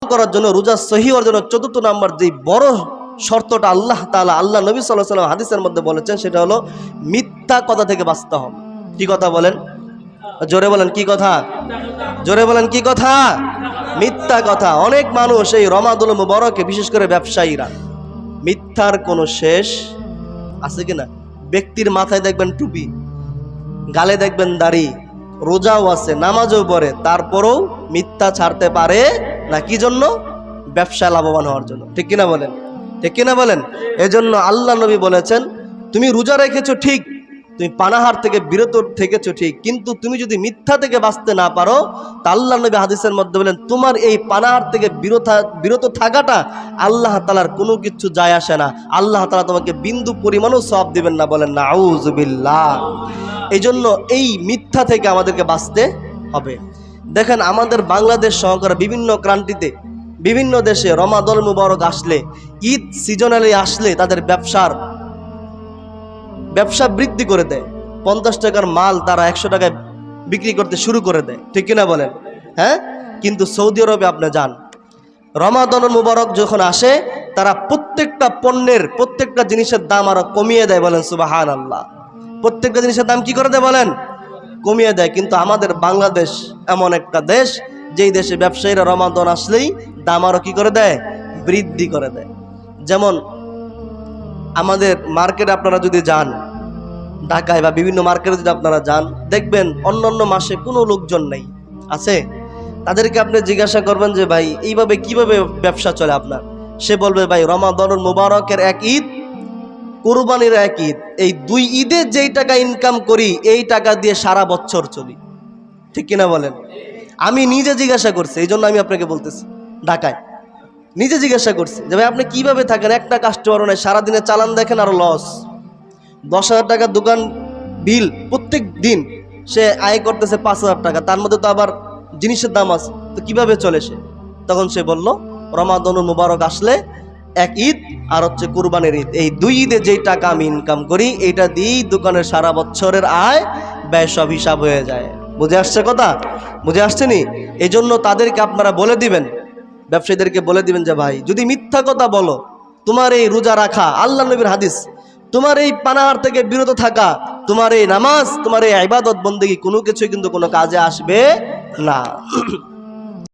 করার জন্য, রোজা সহি হওয়ার জন্য চতুর্থ নাম্বার যে বড় শর্তটা আল্লাহ তাআলা, আল্লাহ নবী সাল্লাল্লাহু আলাইহি ওয়াসাল্লাম হাদিসের মধ্যে বলেছেন, সেটা হলো মিথ্যা কথা থেকে বাঁচতে হবে। কি কথা বলেন? জোরে বলেন কি কথা? জোরে বলেন কি কথা? মিথ্যা কথা। অনেক মানুষ এই রমাদানুল মুবারকে, বিশেষ করে ব্যবসায়ীরা, মিথ্যার কোনো শেষ আছে কিনা? ব্যক্তির মাথায় দেখবেন টুপি, গালে দেখবেন দাড়ি, রোজাও আছে, নামাজও পড়ে, তারপরেও মিথ্যা ছাড়তে পারে না। কি জন্য? ব্যবসায় লাভবান হওয়ার জন্য। ঠিক কিনা বলেন? ঠিক কিনা বলেন? এজন্য আল্লাহ নবী বলেছেন, তুমি রোজা রেখেছো ঠিক, তুমি পানাহার থেকে বিরত থেকেছো ঠিক, কিন্তু তুমি যদি মিথ্যা থেকে বাঁচতে না পারো, তা আল্লাহ নবী হাদিসের মধ্যে বলেন, তোমার এই পানাহার থেকে বিরত থাকাটা আল্লাহ তাআলার কোনো কিছু যায় আসে না। আল্লাহ তাআলা তোমাকে বিন্দু পরিমাণও সওয়াব দিবেন না। বলেন নাউযুবিল্লাহ। এই জন্য এই মিথ্যা থেকে আমাদেরকে বাঁচতে হবে। দেখেন, আমাদের বাংলাদেশ সহকারে বিভিন্ন ক্রান্তিতে, বিভিন্ন দেশে রমাদানুল মুবারক আসলে, ঈদ সিজনালি আসলে, তাদের ব্যবসা বৃদ্ধি করে দেয়। 50 টাকার মাল তারা 100 টাকায় বিক্রি করতে শুরু করে দেয়। ঠিক কিনা বলেন? হ্যাঁ। কিন্তু সৌদি আরবে আপনি যান, রমাদানুল মুবারক যখন আসে, তারা প্রত্যেকটা পণ্যের, প্রত্যেকটা জিনিসের দাম আরো কমিয়ে দেয়। বলেন সুবহানাল্লাহ। প্রত্যেকটা জিনিসের দাম কি করে দেয় বলেন? কমিয়ে দেয়। কিন্তু আমাদের বাংলাদেশ এমন একটা দেশ, যেই দেশে ব্যবসায়ীরা রমাদান আসলেই দাম আরো কি করে দেয়? বৃদ্ধি করে দেয়। যেমন আমাদের মার্কেটে আপনারা যদি যান, ঢাকায় বা বিভিন্ন মার্কেটে যদি আপনারা যান, দেখবেন অন্যান্য মাসে কোনো লোকজন নেই, আছে? তাদেরকে আপনি জিজ্ঞাসা করবেন যে ভাই এইভাবে কিভাবে ব্যবসা চলে আপনার? সে বলবে, ভাই রমাদানুল মুবারকের এক ঈদ, কুরবানির এক ঈদ, এই 2 ঈদে যেই টাকা ইনকাম করি, এই টাকা দিয়ে সারা বছর চলি। ঠিক কিনা বলেন? আমি নিজে জিজ্ঞাসা করছি, এই জন্য আমি আপনাকে বলতেছি। ঢাকায় নিজে জিজ্ঞাসা করছি যে ভাই আপনি কিভাবে থাকেন? একটা কাস্টমারও নাই, সারাদিনে চালান দেখেন আরো লস। 10,000 টাকা দোকান বিল প্রত্যেক দিন, সে আয় করতেছে 5,000 টাকা, তার মধ্যে তো আবার জিনিসের দাম আছে, তো কিভাবে চলে সে? তখন সে বলল, রমাদানুল মুবারক আসলে এক ঈদ আর হচ্ছে কুরবানির ঈদ, এই 2 ঈদে যেই টাকা আমি ইনকাম করি, এইটা দিয়েই দোকানের সারা বছরের আয় ব্যয় সব হিসাব হয়ে যায়। বুঝে আসছে কথা? বুঝে আসছে নি? এই জন্য তাদেরকে আপনারা বলে দিবেন, ব্যবসায়ীদেরকে বলে দিবেন যে ভাই যদি মিথ্যা কথা বলো, তোমার এই রোজা রাখা, আল্লাহ নবীর হাদিস, তোমার এই পানাহার থেকে বিরত থাকা, তোমার এই নামাজ, তোমার এই ইবাদত বন্দেগী, কোনো কিছুই কিন্তু কোনো কাজে আসবে না।